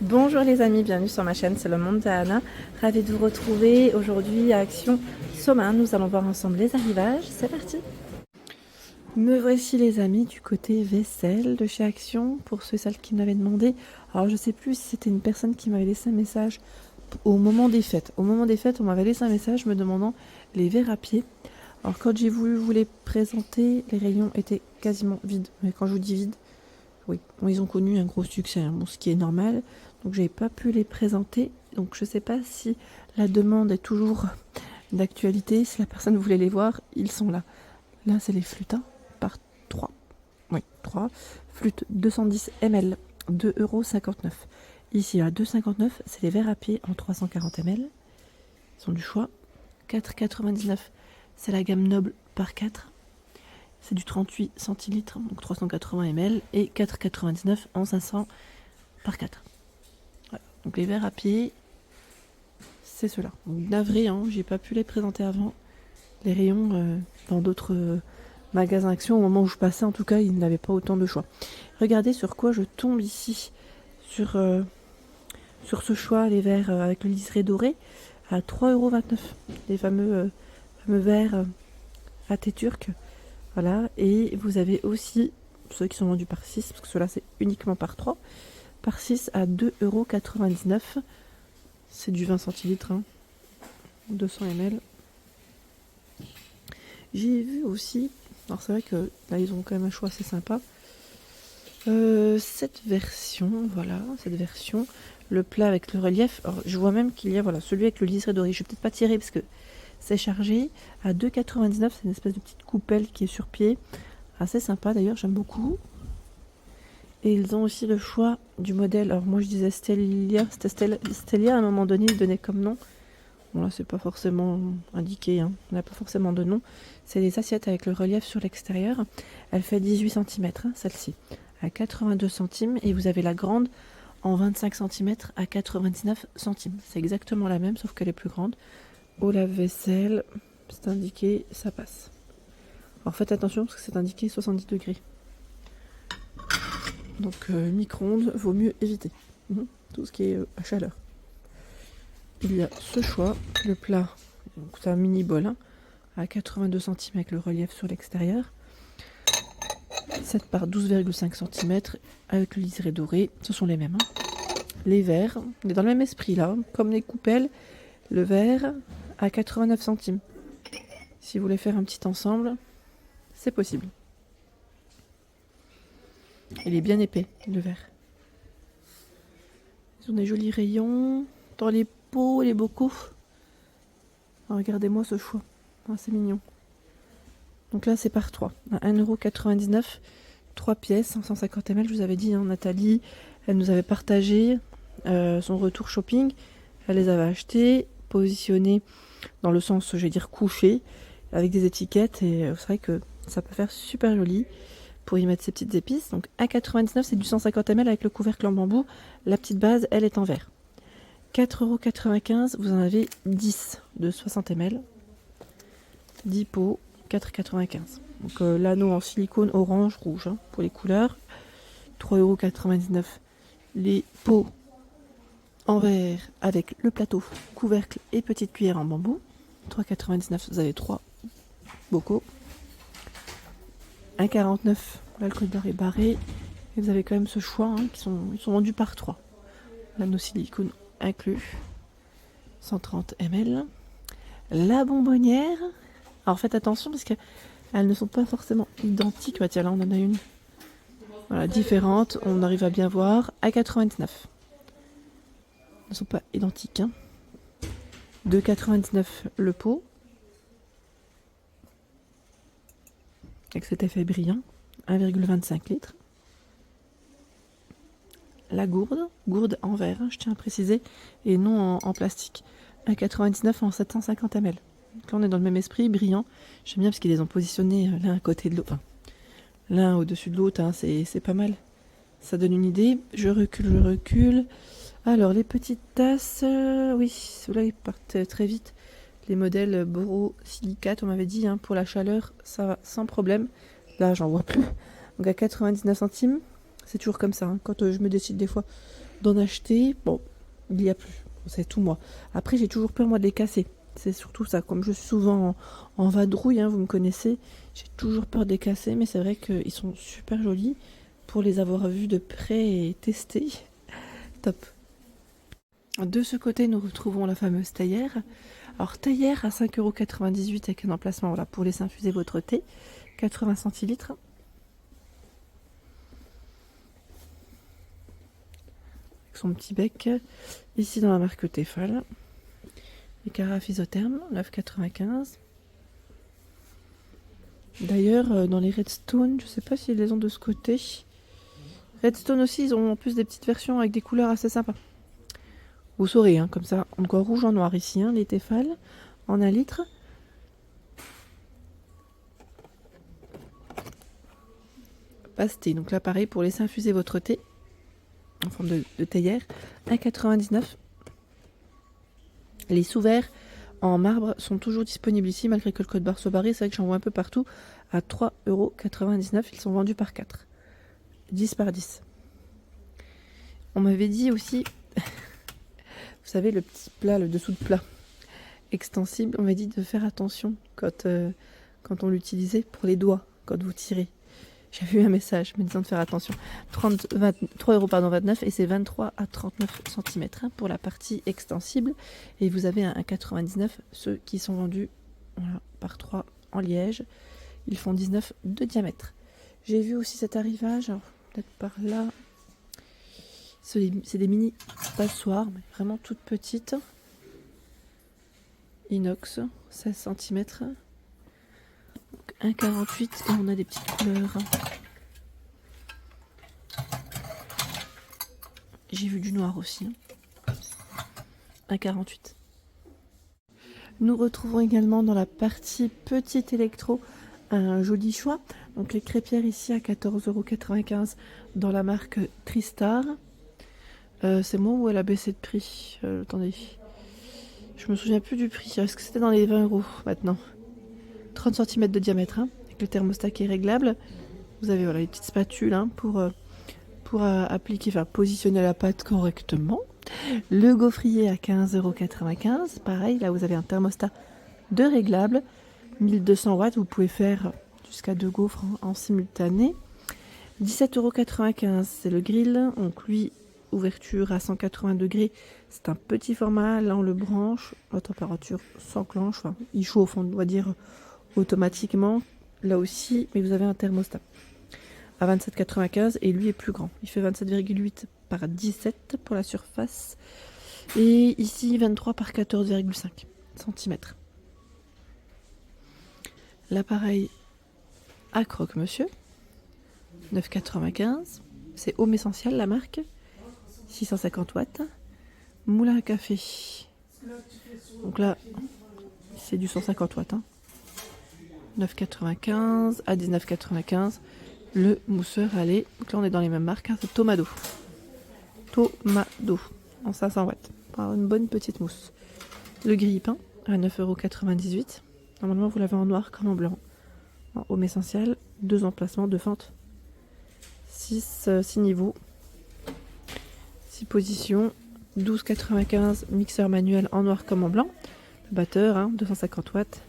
Bonjour les amis, bienvenue sur ma chaîne, c'est le monde d'Anna. Ravie de vous retrouver aujourd'hui à Action Somain. Nous allons voir ensemble les arrivages, c'est parti. Me voici les amis du côté vaisselle de chez Action, pour ceux et celles qui m'avaient demandé. Alors je sais plus si c'était une personne qui m'avait laissé un message au moment des fêtes. Au moment des fêtes, on m'avait laissé un message me demandant les verres à pied. Alors quand j'ai voulu vous les présenter, les rayons étaient quasiment vides. Mais quand je vous dis vide, oui, bon, ils ont connu un gros succès, hein, bon, ce qui est normal. Donc j'avais pas pu les présenter. Donc je sais pas si la demande est toujours d'actualité. Si la personne voulait les voir, ils sont là. Là, c'est les flûtes hein, par 3. Oui, 3. Flûte 210 ml, 2,59 €. Ici, à 2,59 €, c'est les verres à pied en 340 ml. Ils sont du choix. 4,99 €, c'est la gamme noble par 4. C'est du 38 centilitres, donc 380 ml, et 4,99 € en 500 par 4. Voilà. Donc les verres à pied, c'est ceux-là. Donc navré, hein, j'ai pas pu les présenter avant. Les rayons dans d'autres magasins Action, au moment où je passais, en tout cas, ils n'avaient pas autant de choix. Regardez sur quoi je tombe ici. Sur ce choix, les verres avec le liseré doré, à 3,29 €. Les fameux verres à thé turc. Voilà, et vous avez aussi ceux qui sont vendus par 6, parce que ceux-là c'est uniquement par 3, par 6 à 2,99 €. C'est du 20 centilitres, hein, 200 ml. J'ai vu aussi, alors c'est vrai que là ils ont quand même un choix assez sympa, cette version, voilà, cette version, le plat avec le relief. Alors je vois même qu'il y a voilà, celui avec le liseré doré, je vais peut-être pas tirer parce que c'est chargé, à 2,99 €, c'est une espèce de petite coupelle qui est sur pied. Assez sympa d'ailleurs, j'aime beaucoup. Et ils ont aussi le choix du modèle. Alors moi je disais Stelia, c'était Stelia à un moment donné, ils donnaient comme nom. Bon là c'est pas forcément indiqué, hein. On n'a pas forcément de nom. C'est des assiettes avec le relief sur l'extérieur. Elle fait 18 cm, hein, celle-ci, à 82 centimes. Et vous avez la grande en 25 cm à 99 centimes. C'est exactement la même sauf qu'elle est plus grande. Au lave-vaisselle, c'est indiqué, ça passe. Alors faites attention parce que c'est indiqué 70 degrés. Donc micro-ondes, vaut mieux éviter. Tout ce qui est à chaleur. Il y a ce choix, le plat, c'est un mini bol, hein, à 82 cm avec le relief sur l'extérieur. 7 par 12,5 cm avec le liseré doré, ce sont les mêmes. Hein. Les verres, on est dans le même esprit là, comme les coupelles, le verre à 89 centimes. Si vous voulez faire un petit ensemble, c'est possible. Il est bien épais, le verre. Ils ont des jolis rayons dans les pots, les bocaux. Oh, regardez-moi ce choix, oh, c'est mignon. Donc là c'est par 3, à 1,99 €, 3 pièces, 150 ml, je vous avais dit, hein, Nathalie, elle nous avait partagé son retour shopping, elle les avait achetés, positionnés dans le sens, je vais dire, couché, avec des étiquettes, et c'est vrai que ça peut faire super joli pour y mettre ses petites épices. Donc 1,99 €, c'est du 150 ml avec le couvercle en bambou, la petite base, elle est en verre. 4,95 €, vous en avez 10 de 60 ml, 10 pots, 4,95 €. Donc l'anneau en silicone orange, rouge, hein, pour les couleurs. 3,99 € les pots en verre avec le plateau, couvercle et petite cuillère en bambou. 3,99 €, vous avez 3 bocaux. 1,49 € l'alcool beurre est barré. Et vous avez quand même ce choix, hein, ils sont vendus par 3. L'anneau silicone inclus. 130 ml. La bonbonnière. Alors faites attention parce qu'elles ne sont pas forcément identiques. Bah tiens, là on en a une. Voilà, différente. On arrive à bien voir. À 99. Elles ne sont pas identiques. Hein. 2,99 € le pot. Avec cet effet brillant. 1,25 litres. La gourde en verre, hein, je tiens à préciser, et non en plastique. 1,99 € en 750 ml. Donc là on est dans le même esprit, brillant. J'aime bien parce qu'ils les ont positionnés l'un à côté de l'autre. Enfin, l'un au-dessus de l'autre, hein, c'est pas mal. Ça donne une idée. Je recule. Alors les petites tasses, oui, ceux-là ils partent très vite. Les modèles borosilicate, on m'avait dit, hein, pour la chaleur, ça va sans problème. Là j'en vois plus. Donc à 99 centimes, c'est toujours comme ça, hein, quand je me décide des fois d'en acheter. Bon, il n'y a plus. C'est tout moi. Après, j'ai toujours peur, moi, de les casser. C'est surtout ça. Comme je suis souvent en vadrouille, hein, vous me connaissez, j'ai toujours peur de les casser. Mais c'est vrai qu'ils sont super jolis pour les avoir vus de près et testés. Top. De ce côté, nous retrouvons la fameuse théière. Alors, théière à 5,98 € avec un emplacement voilà, pour laisser infuser votre thé. 80 centilitres. Son petit bec, ici dans la marque Tefal, les carafes isothermes, 9,95 €. D'ailleurs, dans les Redstone, je sais pas s'ils les ont de ce côté. Redstone aussi, ils ont en plus des petites versions avec des couleurs assez sympas. Vous saurez, hein, comme ça, encore rouge en noir ici, hein, les Tefal, en 1 litre. Pasté, donc là pareil, pour laisser infuser votre thé, en forme de théière, 1,99 €. Les sous-verts en marbre sont toujours disponibles ici, malgré que le code barre soit barré. C'est vrai que j'en vois un peu partout à 3,99 €. Ils sont vendus par 4. 10 par 10. On m'avait dit aussi, vous savez, le petit plat, le dessous de plat extensible, on m'a dit de faire attention quand on l'utilisait pour les doigts, quand vous tirez. J'ai eu un message me disant de faire attention. 3,29 € et c'est 23 à 39 cm pour la partie extensible. Et vous avez un 1,99 €, ceux qui sont vendus voilà, par 3 en liège. Ils font 19 de diamètre. J'ai vu aussi cet arrivage, peut-être par là. C'est des mini passoires, mais vraiment toutes petites. Inox, 16 cm. 1,48 € et on a des petites couleurs. J'ai vu du noir aussi. 1,48 €. Nous retrouvons également dans la partie petite électro un joli choix. Donc les crêpières ici à 14,95 € dans la marque Tristar. C'est moi où elle a baissé de prix. Attendez. Je me souviens plus du prix. Est-ce que c'était dans les 20 € maintenant? 30 cm de diamètre, hein, avec le thermostat qui est réglable. Vous avez voilà, les petites spatules hein, pour appliquer, enfin positionner la pâte correctement. Le gaufrier à 15,95 €. Pareil, là vous avez un thermostat de réglable. 1200 watts, vous pouvez faire jusqu'à 2 gaufres en simultané. 17,95 €, c'est le grill. Donc lui, ouverture à 180 degrés. C'est un petit format. Là on le branche. La température s'enclenche. Enfin, il chauffe, on doit dire automatiquement. Là aussi, mais vous avez un thermostat à 27,95 € et lui est plus grand. Il fait 27,8 par 17 pour la surface. Et ici 23 par 14,5 cm. L'appareil à croque-monsieur, 9,95 €. C'est Home Essential la marque. 650 watts. Moulin à café. Donc là, c'est du 150 watts. Hein. 9,95 à 19,95. Le mousseur à lait. Donc là, on est dans les mêmes marques. Hein. C'est Tomado. Tomado. En 500 watts. Pour une bonne petite mousse. Le grille-pain à 9,98 €. Normalement, vous l'avez en noir comme en blanc. En Home Essential. 2 emplacements, 2 fentes. 6 niveaux. 6 positions. 12,95 € mixeur manuel en noir comme en blanc. Le batteur, hein, 250 watts.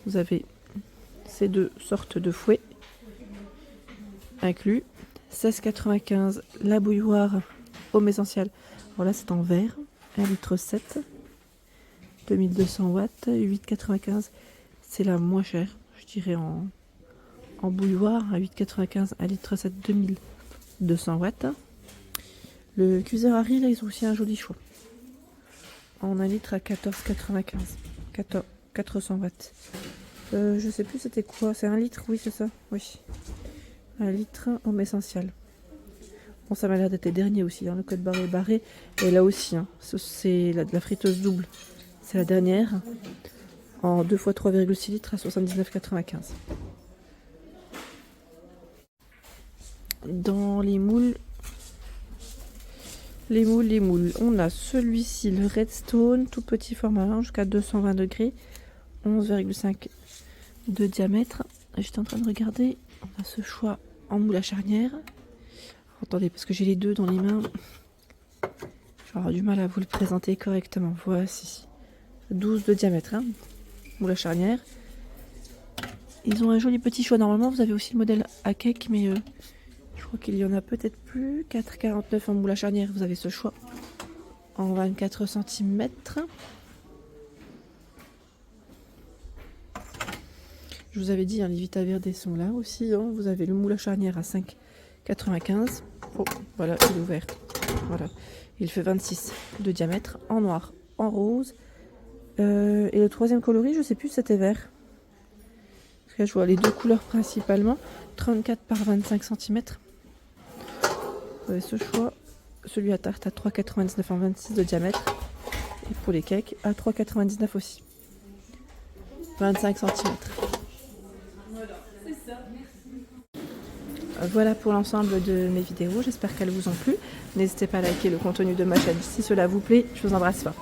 Vous avez ces 2 sortes de fouets inclus. 16,95 € la bouilloire Home Essential. Voilà, c'est en verre. 1,7 litre. 2200 watts. 8,95 €. C'est la moins chère, je dirais, en bouilloire. À 8,95 €, 1,7 litre. 2200 watts. Le cuiseur Harry, là, ils ont aussi un joli choix. En 1 litre à 14,95 €. 400 watts. Je sais plus c'était quoi. C'est 1 litre, oui, c'est ça. Oui. 1 litre Home Essential. Bon, ça m'a l'air d'être les derniers aussi. Hein. Le code barre est barré. Et là aussi, hein, c'est la friteuse double. C'est la dernière. En 2 fois 3,6 litres à 79,95 €. Dans les moules, on a celui-ci, le Redstone, tout petit format, hein, jusqu'à 220 degrés, 11,5 de diamètre. J'étais en train de regarder, on a ce choix en moule à charnière. Attendez, parce que j'ai les deux dans les mains. Alors du mal à vous le présenter correctement. Voici 12 de diamètre, hein, moule à charnière. Ils ont un joli petit choix. Normalement vous avez aussi le modèle à cake, mais je crois qu'il y en a peut-être plus. 4,49 en moule à charnière, vous avez ce choix en 24 cm. Je vous avais dit, hein, les Vita Verde sont là aussi. Hein. Vous avez le moule à charnière à 5,95. Oh, voilà, il est ouvert. Voilà. Il fait 26 de diamètre, en noir, en rose. Et le troisième coloris, je sais plus si c'était vert. Parce que là, je vois les deux couleurs principalement. 34 par 25 cm. Vous avez ce choix. Celui à tarte à 3,99 en 26 de diamètre. Et pour les cakes, à 3,99 aussi. 25 cm. Voilà pour l'ensemble de mes vidéos, j'espère qu'elles vous ont plu. N'hésitez pas à liker le contenu de ma chaîne si cela vous plaît, je vous embrasse fort.